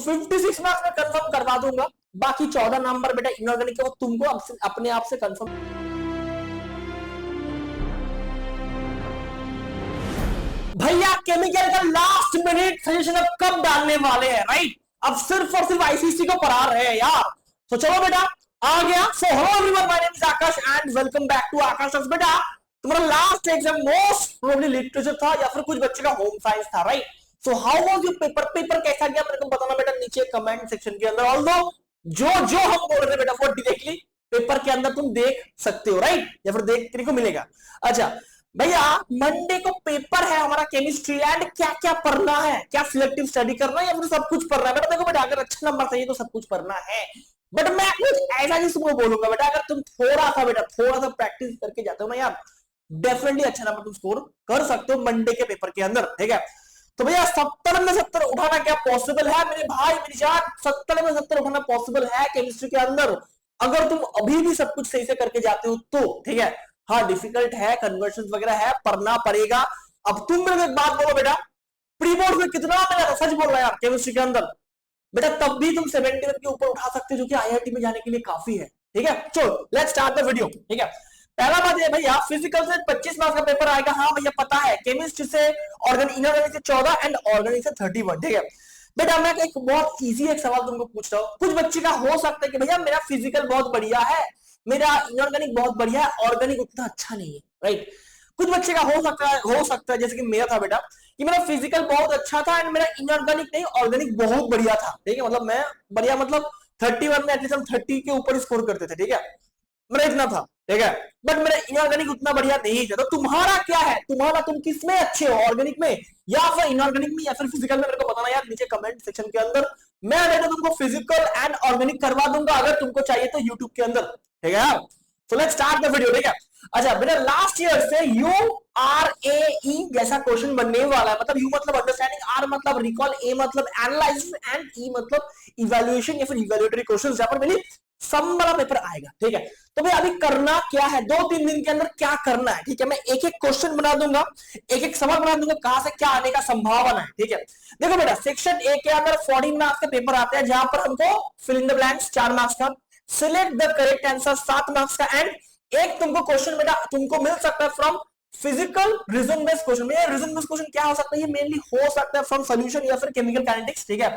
56 marks में confirm करवा दूंगा, बाकी 14 नंबर बेटा इनऑर्गेनिक के वो तुमको अपने आप से कंफर्म। भैया केमिकल का लास्ट मिनट सजेशन अब कब डालने वाले हैं, राइट? अब सिर्फ और सिर्फ आईसीसी को पढ़ा रहे हैं यार। तो चलो बेटा आ गया। So hello everyone, my name is Akash and welcome back to Akash. बेटा तुम्हारा last exam most probably literature था या फिर कुछ बच्चे का होम साइंस था, right? So how was your paper? Paper कैसा गया मेरे को बताना बेटा नीचे कमेंट सेक्शन के अंदर। ऑल्दो जो जो हम बोल रहे हैं बेटा वो डायरेक्टली पेपर के अंदर तुम देख सकते हो, राइट? या फिर देखने को मिलेगा। अच्छा भैया मंडे को पेपर है हमारा केमिस्ट्री एंड क्या क्या पढ़ना है, क्या सिलेक्टिव स्टडी करना है या फिर सब कुछ पढ़ना है? बेटा देखो बेटा अगर अच्छा नंबर चाहिए तो सब कुछ पढ़ना है, बट मैं कुछ ऐसा चीज तुमको बोलूंगा बेटा, अगर तुम थोड़ा सा प्रैक्टिस करके जाते हो ना यार, डेफिनेटली अच्छा नंबर तुम स्कोर कर सकते हो मंडे के पेपर के अंदर, ठीक है? तो भैया 70 में 70 उठाना क्या पॉसिबल है मेरे भाई मेरी जान? 70 में 70 उठाना पॉसिबल है केमिस्ट्री के अंदर, अगर तुम अभी भी सब कुछ सही से करके जाते हो तो, ठीक है? हाँ डिफिकल्ट है, कन्वर्शन वगैरह है, पढ़ना पड़ेगा। अब तुम मेरे को एक बात बोलो बेटा, प्री बोर्ड में कितना मिला था? सच बोल रहा है यार केमिस्ट्री के अंदर बेटा, तब भी तुम 71 के ऊपर उठा सकते हो, जो कि आईआईटी में जाने के लिए काफी है, ठीक है? चलो लेट्स स्टार्ट द वीडियो, ठीक है? पहला बात है भैया फिजिकल से 25 मार्क्स का पेपर आएगा। हाँ भैया पता है। केमिस्ट्री से इनऑर्गेनिक से 14 एंड ऑर्गेनिक से 31, ठीक है? बेटा मैं एक बहुत इजी एक सवाल तुमको पूछ रहा हूँ। कुछ बच्चे का हो सकता है कि भैया मेरा फिजिकल बहुत बढ़िया है, मेरा इनऑर्गेनिक बहुत बढ़िया है, ऑर्गेनिक उतना अच्छा नहीं है, राइट? कुछ बच्चे का हो सकता है जैसे कि मेरा था बेटा, कि मेरा फिजिकल बहुत अच्छा था एंड मेरा इनऑर्गेनिक नहीं ऑर्गेनिक बहुत बढ़िया था, ठीक है? मतलब मैं बढ़िया मतलब 31 में एटलीस्ट हम 30 के ऊपर स्कोर करते थे, ठीक है? मेरा इतना था, ठीक है? बट मेरा इनऑर्गेनिक उतना बढ़िया नहीं था। तो तुम्हारा क्या है? तुम किस में अच्छे हो, ऑर्गेनिक में या फिर इनऑर्गेनिक में या फिर फिजिकल में? मेरे को बताना यार नीचे कमेंट सेक्शन के अंदर। मैं बेटा तुमको फिजिकल एंड ऑर्गेनिक करवा दूंगा अगर तुमको चाहिए तो यूट्यूब के अंदर, ठीक है? So let's start the video, ठीक है? अच्छा बेटा लास्ट ईयर से यू आर ए ई जैसा क्वेश्चन बनने वाला है। मतलब यू मतलब अंडरस्टैंडिंग, आर मतलब रिकॉल, ए मतलब एनालाइसिस एंड ई मतलब इवैल्यूएशन या फिर इवैल्यूएटरी क्वेश्चंस यहां पर मिली सम वाला पेपर आएगा, ठीक है? तो भाई अभी करना क्या है, 2-3 दिन के अंदर क्या करना है, ठीक है? मैं एक एक क्वेश्चन बना दूंगा, एक एक सवाल बना दूंगा, कहां से क्या आने का संभावना है, ठीक है? देखो बेटा सेक्शन ए के अंदर 14 मार्क्स के पेपर आते हैं, जहां पर हमको fill in the blanks 4 marks का, select the correct answer 7 marks का, एंड एक तुमको क्वेश्चन बेटा तुमको मिल सकता है from physical reason based question. ये रीजन बेस्ड क्वेश्चन क्या हो सकता है? ये मेनली हो सकता है फ्रॉम सॉल्यूशन या फिर केमिकल काइनेटिक्स, ठीक है?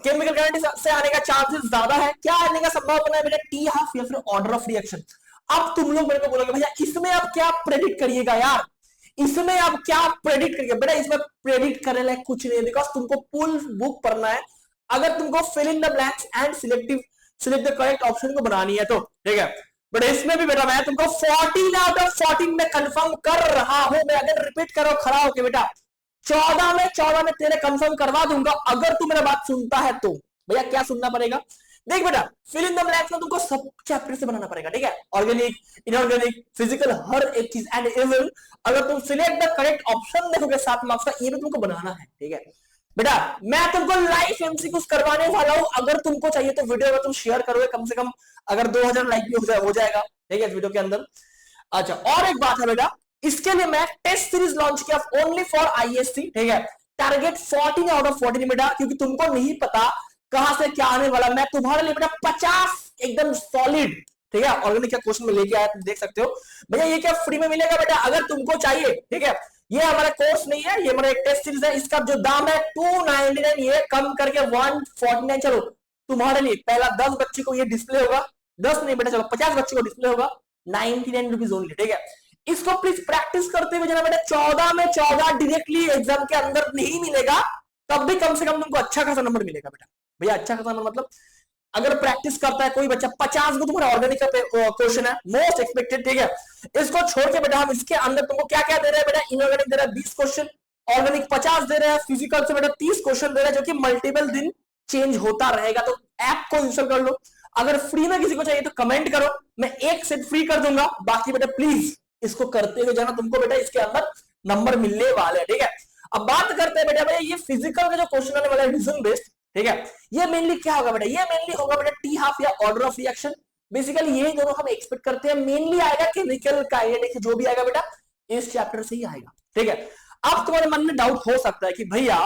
केमिकल काइनेटिक्स से आने का चांसेस ज्यादा है। क्या आने का संभावना है बेटा? टी हाफ या फिर ऑर्डर ऑफ रिएक्शन। अब तुम लोग मेरे को बोलोगे भैया इसमें आप क्या प्रेडिक्ट करिएगा यार, इसमें आप क्या प्रेडिक्ट करिएगा? बेटा इसमें प्रेडिक्ट करने लायक कुछ नहीं है, बिकॉज तुमको फुल बुक पढ़ना है अगर तुमको fill in the blanks and select the correct option को बनानी है तो, ठीक है? बट इसमें भी बेटा मैं तुमको 14 आउट ऑफ 14 में कंफर्म कर रहा हूं। मैं अगर रिपीट करो खड़ा होके बेटा 14 में तेरे कंफर्म करवा दूंगा अगर तू मेरा बात सुनता है तो। भैया क्या सुनना पड़ेगा? देख बेटा फिल इन द ब्लैंक्स में तुमको सब चैप्टर से बनाना पड़ेगा, ठीक है? ऑर्गेनिक, इनऑर्गेनिक, फिजिकल, हर एक चीज एंड इवन अगर तुम सिलेक्ट द करेक्ट ऑप्शन देखोगे 7 मार्क्स का, ये भी तुमको बनाना है, ठीक है? बेटा मैं तुमको लाइव एमसीक्यूज करवाने वाला हूं, अगर तुमको चाहिए तो वीडियो अगर तुम शेयर करोगे कम से कम अगर 2000 लाइक भी हो जाएगा, ठीक है, इस वीडियो के अंदर। अच्छा और एक बात है बेटा, इसके लिए मैं टेस्ट सीरीज लॉन्च किया ओनली फॉर आईएससी, ठीक है? टारगेट 14 आउट ऑफ 14 बेटा, क्योंकि तुमको नहीं पता कहां से क्या आने वाला। मैं तुम्हारे लिए बेटा 50 एकदम सॉलिड, ठीक है, ऑर्गेनिक का क्वेश्चन में लेके आया, तुम देख सकते हो। भैया ये क्या फ्री में मिलेगा बेटा? अगर तुमको चाहिए, ठीक है? ये हमारा कोर्स नहीं है, ये हमारा एक टेस्ट सीरीज है। इसका जो दाम है 299, ये कम करके 149। चलो तुम्हारे लिए पहला 10 बच्चे को ये डिस्प्ले होगा, 10 नहीं बेटा चलो 50 बच्चे को डिस्प्ले होगा 99 रुपीज ओनली, ठीक है? इसको प्लीज प्रैक्टिस करते हुए जाना बेटा। 14 में 14 डायरेक्टली एग्जाम के अंदर नहीं मिलेगा, तब भी कम से कम तुमको अच्छा खासा नंबर मिलेगा बेटा। भैया अच्छा खासा नंबर मतलब अगर प्रैक्टिस करता है कोई बच्चा 50 को तुम्हारा ऑर्गेनिक का क्वेश्चन है मोस्ट एक्सपेक्टेड, ठीक है? इसको छोड़ के बेटा हम इसके अंदर तुमको क्या क्या दे रहे हैं बेटा? इनऑर्गेनिक दे रहा है 20 क्वेश्चन, ऑर्गेनिक 50 दे रहे हैं, फिजिकल से बेटा 30 क्वेश्चन दे रहे हैं, जो कि मल्टीपल दिन चेंज होता रहेगा। तो ऐप को इंस्टॉल कर लो। अगर फ्री में किसी को चाहिए तो कमेंट करो, मैं एक सेट फ्री कर दूंगा। बाकी बेटा प्लीज इसको करते हुए जाना, तुमको बेटा इसके अंदर नंबर मिलने वाले, ठीक है? अब बात करते हैं बेटा भैया ये फिजिकल का जो क्वेश्चन आने वाला है रीजन बेस्ड, ठीक है? ये मेनली क्या होगा बेटा? ये मेनली होगा बेटा टी हाफ या ऑर्डर ऑफ रिएक्शन। बेसिकली यही दोनों हम एक्सपेक्ट करते हैं। मेनली आएगा केमिकल काइनेटिक्स, जो भी आएगा बेटा इस चैप्टर से ही आएगा, ठीक है? अब तुम्हारे मन में डाउट हो सकता है कि भैया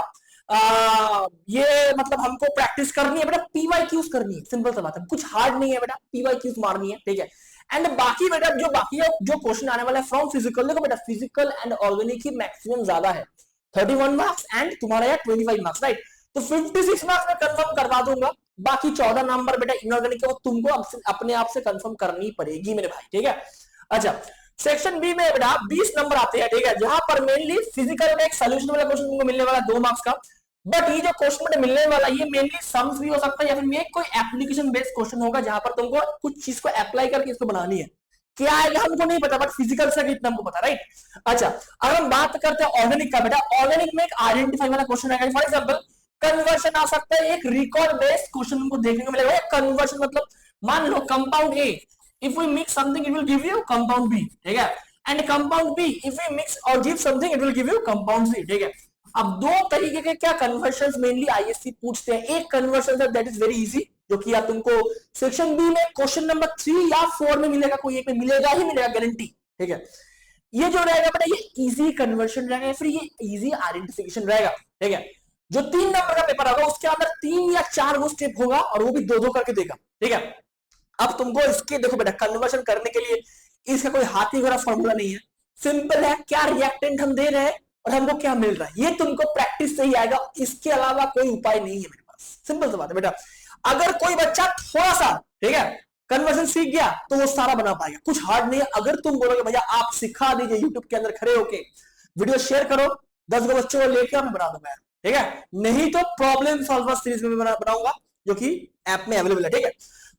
ये मतलब हमको प्रैक्टिस करनी है बेटा, पीवाई क्यूज करनी है, सिंपल सा बात है, कुछ हार्ड नहीं है बेटा, पीवाई क्यूज मारनी है, ठीक है। एंड बाकी बेटा जो बाकी है, जो क्वेश्चन आने वाला है फ्रॉम फिजिकल, देखो बेटा physical and organic he maximum ज्यादा है, 31 मार्क्स एंड तुम्हारा यार 25 मार्क्स, राइट। तो 56 मार्क्स में कंफर्म करवा दूंगा, बाकी 14 नंबर बेटा इनऑर्गेनिक को तुमको अपने आप से कंफर्म करनी पड़ेगी मेरे भाई, ठीक है। अच्छा, सेक्शन बी में बेटा 20 नंबर आते हैं, ठीक है, जहां पर मेनली फिजिकल में एक सोल्यूशन वाला क्वेश्चन तुमको मिलने वाला 2 मार्क्स का, बट ये जो क्वेश्चन मिलने वाला ये मेनली सम्स भी हो सकता है या फिर ये कोई एप्लीकेशन बेस्ड क्वेश्चन होगा जहां पर तुमको कुछ चीज को अप्लाई करके इसको बनानी है, क्या आएगा हमको नहीं पता, बट फिजिकल से इतना हमको पता, राइट। अच्छा, अगर हम बात करते हैं ऑर्गेनिक का बेटा, ऑर्गेनिक में एक आइडेंटिफाई वाला क्वेश्चन आएगा, फॉर एग्जांपल कन्वर्शन आ सकता है, एक रिकॉल बेस्ड क्वेश्चन हमको देखने को मिलेगा। कन्वर्शन मतलब मान लो compound A, if we mix something it will give you compound B, ठीक है, and compound B if we mix और give something it will give you compound C, ठीक है। अब दो तरीके के क्या कन्वर्शंस मेनली आईएससी पूछते हैं, एक conversion that is very easy, जो कि आप तुमको सेक्शन बी में क्वेश्चन नंबर 3 या 4 में मिलेगा, कोई एक में मिलेगा ही मिलेगा, गारंटी, ठीक है। ये जो रहेगा बेटा ये इजी कन्वर्शन रहेगा या फिर ये इजी आइडेंटिफिकेशन रहेगा, ठीक है। जो 3 नंबर का पेपर होगा उसके अंदर 3 या 4 वो स्टेप होगा और वो भी 2-2 करके देगा, ठीक है। अब तुमको इसके देखो बेटा कन्वर्शन करने के लिए इसका कोई हाथी घोड़ा फॉर्मूला नहीं है, सिंपल है, क्या रिएक्टेंट हम दे रहे हैं और हमको क्या मिल रहा है, ये तुमको प्रैक्टिस से ही आएगा, इसके अलावा कोई उपाय नहीं है मेरे पास, सिंपल सी बात है बेटा। अगर कोई बच्चा थोड़ा सा, ठीक है, कन्वर्शन सीख गया तो वो सारा बना पाएगा, कुछ हार्ड नहीं है। अगर तुम बोलोगे भैया आप सिखा दीजिए यूट्यूब के अंदर खड़े होके, वीडियो शेयर करो 10 गो बच्चों को लेकर मैं बना दूंगा, ठीक है, नहीं तो प्रॉब्लम सॉल्वर सीरीज में बनाऊंगा जो कि ऐप में अवेलेबल है, ठीक है।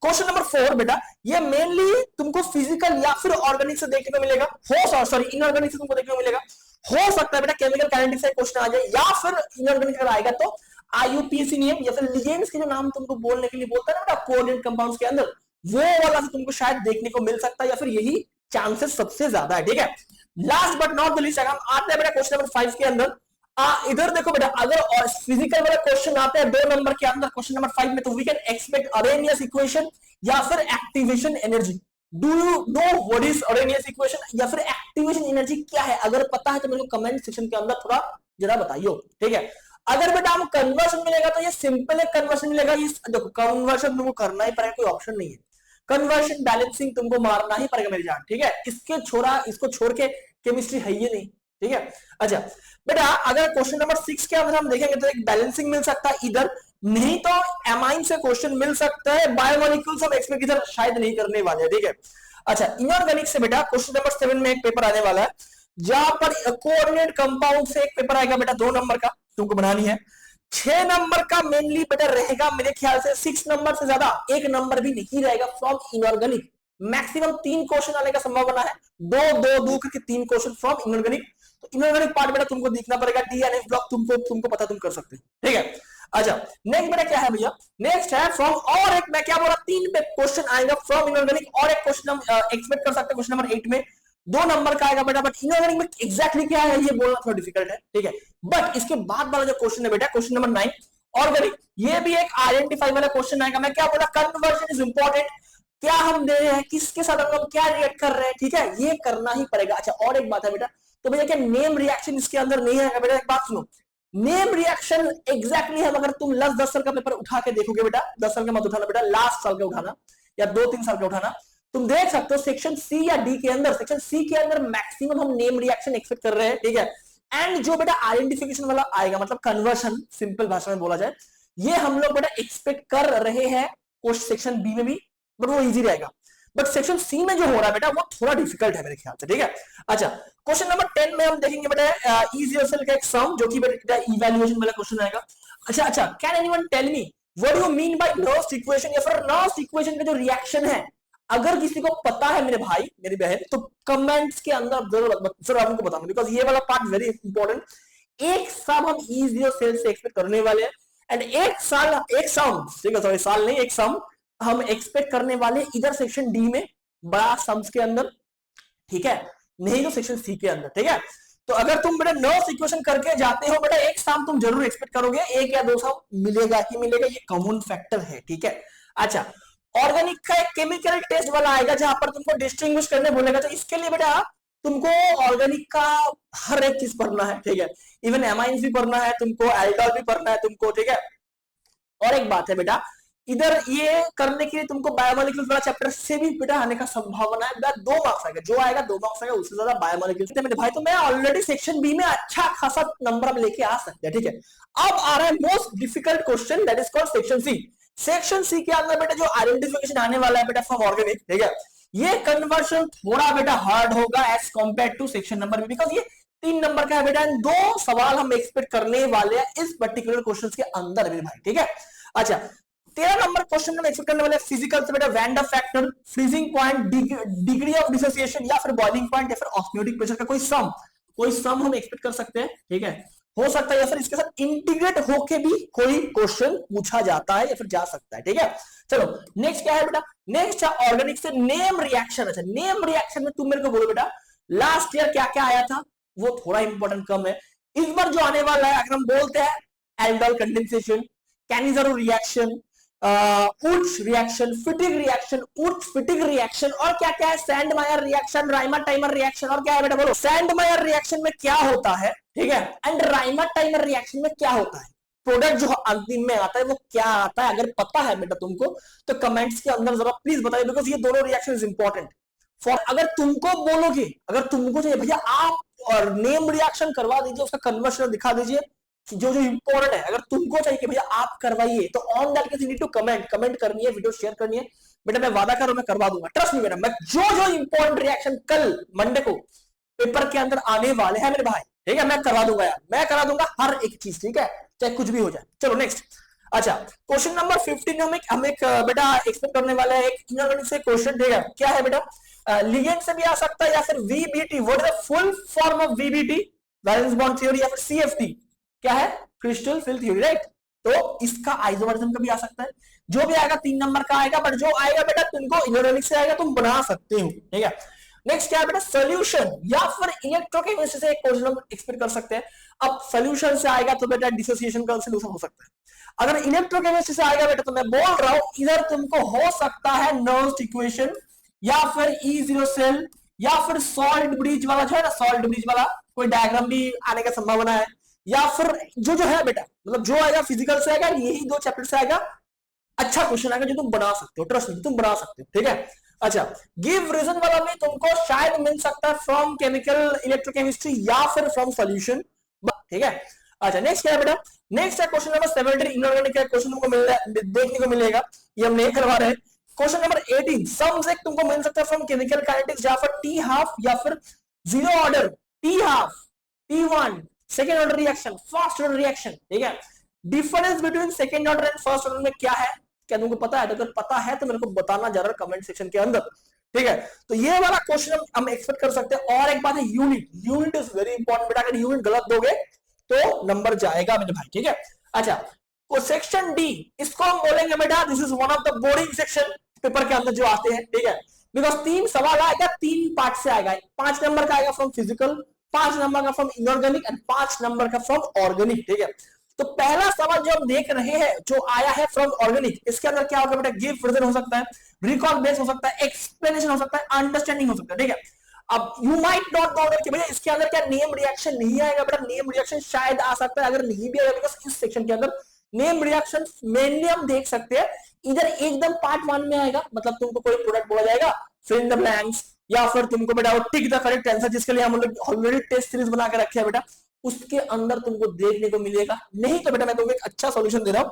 क्वेश्चन नंबर 4 बेटा, ये मेनली तुमको फिजिकल या फिर ऑर्गेनिक से देखने को मिलेगा, हो सॉरी इनऑर्गेनिक से तुमको देखने को मिलेगा, हो सकता है बेटा केमिकल काइनेटिक्स से क्वेश्चन आ जाए, या फिर इनऑर्गेनिक अगर आएगा तो आईयूपीएसी नियम या फिर लिगेंड्स के जो नाम तुमको बोलने के लिए बोलता है ना बेटा कोऑर्डिनेट कंपाउंड्स के अंदर, वो वाला से तुमको शायद देखने को मिल सकता है या फिर यही चांसेस सबसे ज्यादा है, ठीक है। Last but not the least हम आते हैं बेटा क्वेश्चन नंबर 5 के अंदर। इधर देखो बेटा अगर फिजिकल वाला क्वेश्चन आते हैं 2 नंबर के अंदर क्वेश्चन नंबर 5 में, तो we can expect Arrhenius equation या फिर activation energy. Do you know what is Arrhenius equation या फिर एक्टिवेशन एनर्जी क्या है? अगर पता है तो मेरे को कमेंट सेक्शन के अंदर थोड़ा जरा बताइए, ठीक है। अगर बेटा हम कन्वर्शन मिलेगा तो ये सिंपल है, कन्वर्शन मिलेगा, ये देखो कन्वर्शन तुमको करना ही पड़ेगा, कोई ऑप्शन नहीं है, कन्वर्शन बैलेंसिंग तुमको मारना ही पड़ेगा मेरी जान, ठीक है। इसको छोड़ के केमिस्ट्री है ही नहीं, ठीक है। अच्छा बेटा अगर क्वेश्चन नंबर 6 के अंदर हम देखेंगे तो एक बैलेंसिंग मिल सकता है इधर, नहीं तो एमाइन से क्वेश्चन मिल सकता है, बायोमोलिक्यूल्स हम एक्सपेक्ट इधर शायद नहीं करने वाले, ठीक है। अच्छा इनऑर्गेनिक से बेटा क्वेश्चन नंबर 7 में एक पेपर आने वाला है जहां पर कोऑर्डिनेट कंपाउंड से एक पेपर आएगा बेटा 2 नंबर का, तुमको बनानी है। 6 नंबर का मेनली बेटा रहेगा मेरे ख्याल से 6 नंबर से ज्यादा 1 नंबर भी नहीं रहेगा फ्रॉम इनऑर्गेनिक, मैक्सिमम 3 क्वेश्चन आने का संभावना है, 2 करके 3 क्वेश्चन फ्रॉम इनऑर्गेनिक। तो इनऑर्गेनिक पार्ट बेटा तुमको देखना पड़ेगा, डीएनएफ ब्लॉक तुमको पता तुम कर सकते हो, ठीक है। अच्छा नेक्स्ट बेटा क्या है भैया, नेक्स्ट है फ्रॉम, और एक मैं क्या बोला 3 पे क्वेश्चन आएगा फ्रॉम इनऑर्गेनिक, और एक क्वेश्चन हम एक्सपेक्ट कर सकते हैं क्वेश्चन नंबर 8 में 2 नंबर का आएगा बेटा, बट इनऑर्गेनिक में एग्जैक्टली क्या है ये बोलना थोड़ा डिफिकल्ट है, ठीक है। बट इसके बाद वाला जो क्वेश्चन है बेटा क्वेश्चन नंबर 9 ऑर्गेनिक, ये भी एक आइडेंटिफाई वाला क्वेश्चन आएगा। मैं क्या बोला कन्वर्जन इज इंपॉर्टेंट, क्या हम दे रहे हैं किसके साथ हम क्या रिएक्ट कर रहे हैं, ठीक है, ये करना ही पड़ेगा। अच्छा और एक बात है बेटा, तो भैया क्या नेम रिएक्शन इसके अंदर नहीं है बेटा? एक बात सुनो, नेम रिएक्शन एग्जैक्टली हम अगर तुम 10 साल का पेपर उठा के देखोगे बेटा, 10 साल का मत उठाना बेटा, लास्ट साल का उठाना या 2-3 साल का उठाना, तुम देख सकते हो सेक्शन सी या डी के अंदर, सेक्शन सी के अंदर मैक्सिमम हम नेम रिएक्शन एक्सपेक्ट कर रहे हैं, ठीक है। एंड जो बेटा आइडेंटिफिकेशन वाला आएगा मतलब कन्वर्शन, सिंपल भाषा में बोला जाए, ये हम लोग बेटा एक्सपेक्ट कर रहे हैं क्वेश्चन सेक्शन बी में भी, बट वो इजी रहेगा। बट सेक्शन सी में जो हो रहा है बेटा वो थोड़ा डिफिकल्ट है मेरे ख्याल से, ठीक है। अच्छा क्वेश्चन नंबर 10 में हम देखेंगे बेटा इज योरसेल्फ का एक सम, जो कि बेटा इवैल्यूएशन वाला क्वेश्चन आएगा। अच्छा can anyone tell me what do you mean by Nernst equation या फिर नर्व्स इक्वेशन का जो रिएक्शन है, अगर किसी को पता है मेरे भाई मेरी बहन तो कमेंट्स के अंदर जरूर आपको बताऊंगा, बिकॉज ये वाला पार्ट वेरी इंपॉर्टेंट। एक सम हम इज योरसेल्फ से एक्सपेक्ट करने वाले हैं, एंड एक सम, ठीक है, सॉरी साल नहीं, एक सम हम एक्सपेक्ट करने वाले इधर सेक्शन डी में बड़ा सम्स के अंदर, ठीक है, नहीं तो सेक्शन सी के अंदर, ठीक है। तो अगर तुम बेटा नर्व्स इक्वेशन करके जाते हो बेटा एक सम तुम जरूर एक्सपेक्ट करोगे, 1 या 2 सम मिलेगा ही मिलेगा, ये कॉमन फैक्टर है, ठीक है। अच्छा ऑर्गेनिक का एक केमिकल टेस्ट वाला आएगा जहां पर तुमको डिस्टिंग्विश करने बोलेगा, तो इसके लिए बेटा तुमको ऑर्गेनिक का हर एक चीज पढ़ना है, ठीक है, इवन एमाइंस भी पढ़ना है तुमको, एल्कोहल भी पढ़ना है तुमको, ठीक है। और एक बात है बेटा, इधर ये करने के लिए तुमको बायोमोलिक्यूल्स वाला चैप्टर से भी बेटा आने का संभावना है बेटा, 2 मार्क्स आएगा, जो आएगा 2 मार्क्स आएगा, उससे ज्यादा बायोमोलिक्यूल्स मेरे भाई। तो मैं ऑलरेडी सेक्शन बी में अच्छा खासा नंबर हम लेके आ सकते हैं, ठीक है। अब आ रहा है most difficult question, that is called section C. Section C के अंदर बेटा जो आइडेंटिफिकेशन आने वाला है बेटा फ्रॉम ऑर्गेनिक, ठीक है, ये कन्वर्शन थोड़ा बेटा हार्ड होगा as compared to section number B, because ये 3 नंबर का है बेटा, 2 सवाल हम एक्सपेक्ट करने वाले हैं इस पर्टिकुलर क्वेश्चन के अंदर मेरे भाई, ठीक है। अच्छा, 13 नंबर क्वेश्चन में एक्सपेक्ट करने वाले फिजिकल से बेटा van der factor, freezing point, degree of dissociation, या फिर बॉइलिंग पॉइंट, या फिर ऑस्मोटिक प्रेशर का कोई सम हम एक्सपेक्ट कर सकते हैं, ठीक है, हो सकता है, या फिर इसके साथ इंटीग्रेट होके भी कोई क्वेश्चन पूछा जाता है या फिर जा सकता है, ठीक है। चलो नेक्स्ट क्या है बेटा, नेक्स्ट है ऑर्गेनिक से नेम रिएक्शन। अच्छा, नेम रिएक्शन में तुम मेरे को बोलो बेटा लास्ट ईयर क्या क्या आया था, वो थोड़ा इंपॉर्टेंट कम है। इस बार जो आने वाला है, अगर हम बोलते हैं aldol condensation, Cannizzaro reaction, Wurtz reaction, Fittig reaction, Wurtz Fittig reaction, और क्या क्या है, Sandmeyer reaction, Reimer Tiemann reaction, और क्या है बेटा बोलो, सैंडमायर रिएक्शन में क्या होता है, ठीक है, एंड राइमर टाइमर रिएक्शन में क्या होता है, प्रोडक्ट जो अंतिम में आता है वो क्या आता है। अगर पता है बेटा तुमको तो कमेंट्स के अंदर जरा प्लीज बताइए, बिकॉज ये दोनों रिएक्शन इज इंपॉर्टेंट फॉर, अगर तुमको बोलोगे, अगर तुमको चाहिए भैया आप और नेम रिएक्शन करवा दीजिए, उसका कन्वर्शन दिखा दीजिए, जो जो इंपॉर्टेंट है, अगर तुमको चाहिए कि भैया आप करवाइए, तो on that case you need to comment करनी है, वीडियो शेयर करनी है बेटा, मैं वादा कर रहा हूं मैं करवा दूंगा, ट्रस्ट मी बेटा। मैं जो जो इंपॉर्टेंट रिएक्शन कल मंडे को पेपर के अंदर आने वाले हैं मेरे भाई, ठीक है, मैं करवा दूंगा यार, मैं करा दूंगा हर एक चीज, ठीक है, चाहे कुछ भी हो जाए। चलो नेक्स्ट। अच्छा, क्वेश्चन नंबर 15 हम एक बेटा एक्सपेक्ट करने वाले हैं एक इनऑर्गेनिक से क्वेश्चन, ठीक है, क्या है बेटा, लिगेंड से भी आ सकता है, या फिर VBT, what is the full form of VBT, valence bond theory, या फिर सीएफटी, क्या है, क्रिस्टल फिल थ्योरी, राइट। तो इसका आइसोमरिज्म का भी आ सकता है, जो भी आएगा 3 नंबर का आएगा, बट जो आएगा बेटा तुमको इनऑर्गेनिक से आएगा, तुम बना सकते हो, ठीक है। नेक्स्ट क्या है बेटा, सोल्यूशन या फिर इलेक्ट्रोकेमिस्ट्री से एक क्वेश्चन हम एक्सपेक्ट कर सकते हैं। अब सोल्यूशन से आएगा तो बेटा डिसोसिएशन का सोल्यूशन हो सकता है, अगर इलेक्ट्रोकेमिस्ट्री से आएगा बेटा तो मैं बोल रहा हूं इधर तुमको हो सकता है नर्व्स इक्वेशन, या फिर E0 सेल, या फिर सॉल्ट ब्रिज वाला जो है ना, सॉल्ट ब्रिज वाला कोई डायग्राम भी आने का संभावना है, या फिर जो है बेटा, मतलब जो आएगा फिजिकल से आएगा, यही 2 चैप्टर से आएगा, अच्छा क्वेश्चन आएगा जो तुम बना सकते हो, ट्रस्ट मी तुम बना सकते हो, ठीक है। अच्छा, गिव रीजन वाला में तुमको शायद मिल सकता है फ्रॉम केमिकल इलेक्ट्रोकेमिस्ट्री या फिर फ्रॉम सॉल्यूशन, ठीक है। अच्छा, नेक्स्ट क्या है बेटा, नेक्स्ट है क्वेश्चन नंबर 17 इनऑर्गेनिक का क्वेश्चन तुमको देखने को मिलेगा, ये हम नहीं करवा रहे हैं। क्वेश्चन नंबर 18 सम्स एक तुमको मिल सकता है फ्रॉम केमिकल काइनेटिक्स, या फिर टी हाफ, या फिर zero order, T half, T1 second order reaction, first order reaction, ठीक है। Difference between second order and first order में क्या है, क्या तुमको पता है? तो अगर पता है तो मेरे को बताना जरूर कमेंट सेक्शन के अंदर, ठीक है। तो ये वाला क्वेश्चन हम एक्सपेक्ट कर सकते हैं। और एक बात है, यूनिट इज वेरी इंपॉर्टेंट बेटा, अगर यूनिट गलत दोगे तो नंबर जाएगा मेरे भाई, ठीक है। अच्छा, तो सेक्शन डी, इसको हम बोलेंगे बेटा this is one of the boring section paper के अंदर जो आते हैं, ठीक है, बिकॉज 3 सवाल आएगा, 3 पार्ट से आएगा, 5 नंबर का आएगा फ्रॉम फिजिकल, 5 नंबर का फ्रॉम इनऑर्गेनिक एंड 5 नंबर का फ्रॉम ऑर्गेनिक, ठीक है। तो पहला सवाल जो हम देख रहे हैं जो आया है फ्रॉम ऑर्गेनिक, इसके अंदर क्या होगा बेटा, गिव रीजन हो सकता है, रिकॉल बेस हो सकता है, एक्सप्लेनेशन हो सकता है, अंडरस्टैंडिंग हो सकता है, ठीक है। अब यू माइट नॉट नो कि भैया इसके अंदर क्या नेम रिएक्शन नहीं आएगा बेटा, नेम रिएक्शन शायद आ सकता है, अगर नहीं भी आएगा बिकॉज इस सेक्शन के अंदर नेम रिएक्शन मेनली हम देख सकते हैं इधर एकदम पार्ट 1 में आएगा, मतलब तुमको कोई प्रोडक्ट बोला जाएगा, फिल इन द ब्लैंक्स, या फिर तुमको बेटा वो टिक द करेक्ट आंसर, जिसके लिए हम लोग ऑलरेडी टेस्ट सीरीज बना के रखे हैं बेटा, उसके अंदर तुमको देखने को मिलेगा। नहीं तो बेटा मैं तुमको एक अच्छा सॉल्यूशन दे रहा हूं,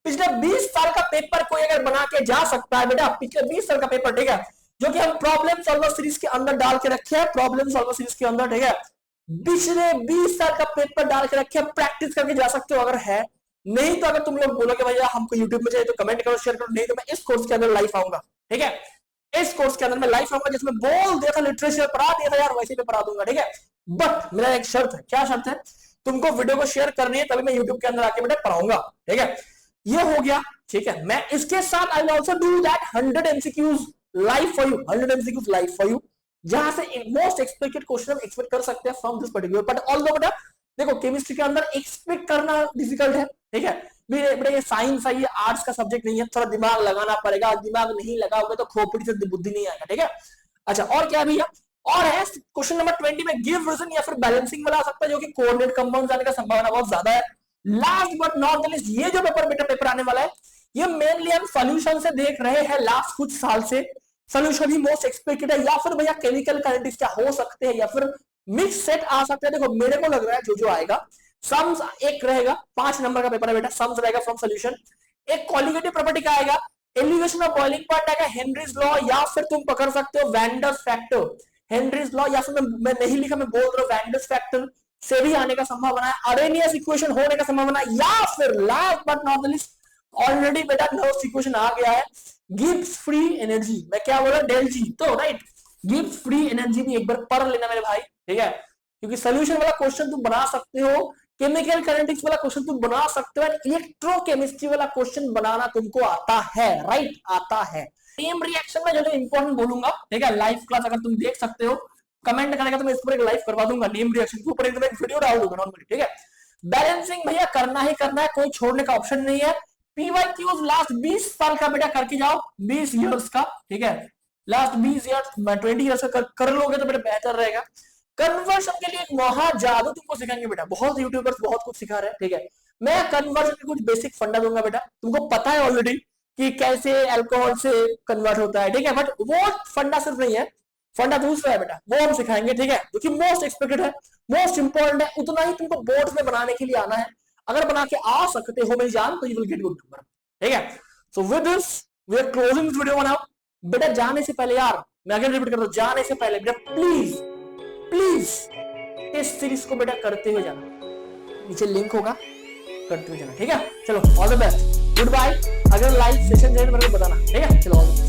पिछले 20 साल का पेपर कोई अगर बना के जा सकता है बेटा, पिछले 20 साल का पेपर, ठीक है, जो कि हम प्रॉब्लम सॉल्वर सीरीज के अंदर डाल के रखे हैं, प्रॉब्लम सॉल्वर सीरीज के अंदर, ठीक है, पिछले 20 साल का पेपर डाल के रखे हैं, प्रैक्टिस करके जा सकते हो अगर है। नहीं तो अगर तुम लोग बोलोगे भैया हमको यूट्यूब में चाहिए तो कमेंट करो, शेयर करो, नहीं तो मैं इस कोर्स के अंदर लाइव आऊंगा, ठीक है, इस कोर्स के अंदर मैं लाइव आऊंगा, जिसमें बोल दिया था लिटरेचर पढ़ा दिया था यार, वैसे पे पढ़ा दूंगा, ठीक है। बट मेरा एक शर्त है, क्या शर्त है, तुमको वीडियो को शेयर करनी है तभी मैं यूट्यूब के अंदर आके बेटा पढ़ाऊंगा, ठीक है। ये हो गया, ठीक है। मैं इसके साथ I will also do that 100 MCQs live for you, 100 MCQs live for you, जहां से मोस्ट एक्सपेक्टेड क्वेश्चन हम एक्सपेक्ट कर सकते हैं from this particular. But although बेटा देखो केमिस्ट्री के अंदर एक्सपेक्ट करना डिफिकल्ट है, ठीक है, बेटा ये साइंस है, ये आर्ट्स का सब्जेक्ट नहीं है, थोड़ा दिमाग लगाना पड़ेगा, दिमाग नहीं लगाओगे तो खोपड़ी से बुद्धि नहीं आएगा, ठीक है। अच्छा, और क्या है भैया, और है क्वेश्चन नंबर 20 में गिव रीजन या फिर बैलेंसिंग वाला आ सकता है, जो कि कोऑर्डिनेट कंपाउंड आने का संभावना बहुत ज्यादा है। Last but not the list, ये जो पेपर आने वाला है, ये मेनली हम सॉल्यूशन से देख रहे हैं लास्ट कुछ साल से। सॉल्यूशन ही मोस्ट एक्सपेक्टेड है, या फिर भैया केमिकल काइनेटिक्स क्या हो सकते हैं, या फिर मिक्स सेट आ सकते हैं। देखो मेरे को लग रहा है जो आएगा, सम्स एक रहेगा, 5 नंबर का पेपर है बेटा, सम्स रहेगा फ्रॉम सॉल्यूशन। एक कॉलिगेटिव प्रॉपर्टी का आएगा, एलिवेशन ऑफ बॉइलिंग पॉइंट आएगा, हेनरीज लॉ, या फिर तुम पकड़ सकते हो वैंडर्स फैक्टर, हेनरीज लॉ, या फिर मैं नहीं लिखा, मैं बोल रहा हूं वैंडर्स फैक्टर से भी आने का संभावना है, अरेनियस इक्वेशन होने का संभावना, या फिर last but not the list already बेटा नर्व्स इक्वेशन आ गया है, गिब्स फ्री एनर्जी। मैं क्या बोल रहा हूं, डेल जी, तो राइट गिब्स फ्री एनर्जी भी एक बार पढ़ लेना मेरे भाई, ठीक है, क्योंकि सोल्यूशन वाला क्वेश्चन तुम बना सकते हो, केमिकल काइनेटिक्स वाला क्वेश्चन तुम बना सकते हो, इलेक्ट्रोकेमिस्ट्री वाला क्वेश्चन बनाना तुमको आता है, राइट, आता है। सेम रिएक्शन में जो इंपॉर्टेंट बोलूंगा, ठीक है, लाइव क्लास अगर तुम देख सकते हो, कमेंट करेगा तो मैं इस पर एक लाइव करवा दूंगा, नेम रिएक्शन के ऊपर एक वीडियो डाल दूंगा नॉर्मली, ठीक है। बैलेंसिंग भैया करना ही करना है, कोई छोड़ने का ऑप्शन नहीं है। पीवाईक्यूज लास्ट 20 साल का बेटा करके जाओ, 20 इयर्स का, ठीक है, लास्ट 20 ईयर्स 20 ईयर्स का कर लोगे तो बेटा बेहतर रहेगा। कन्वर्शन के लिए एक महा जादू तुमको सिखाएंगे बेटा, बहुत यूट्यूबर्स बहुत कुछ सिखा रहे हैं, ठीक है। मैं कन्वर्शन के कुछ बेसिक फंडा दूंगा बेटा, तुमको पता है ऑलरेडी कि कैसे अल्कोहल से कन्वर्ट होता है, ठीक है, बट वो फंडा सिर्फ नहीं है, फंडा दूसरा है बेटा, वो हम सिखाएंगे, ठीक है, जो कि मोस्ट एक्सपेक्टेड है, मोस्ट इंपॉर्टेंट है, उतना ही तुमको बोर्ड में बनाने के लिए आना है। अगर बना के आ सकते हो मेरी जान, तो you will get good number, ठीक है। So with this we are closing this video now. बेटा जाने से पहले यार, मैं अगेन रिपीट कर रहा हूं, जाने से पहले बेटा प्लीज प्लीज इस सीरीज को बेटा करते हुए जाना, नीचे लिंक होगा, करते हुए जाना, ठीक है। चलो all the best, good bye. अगर लाइव सेशन चाहिए तो मेरे को बताना, ठीक है, चलो ऑल द बेस्ट।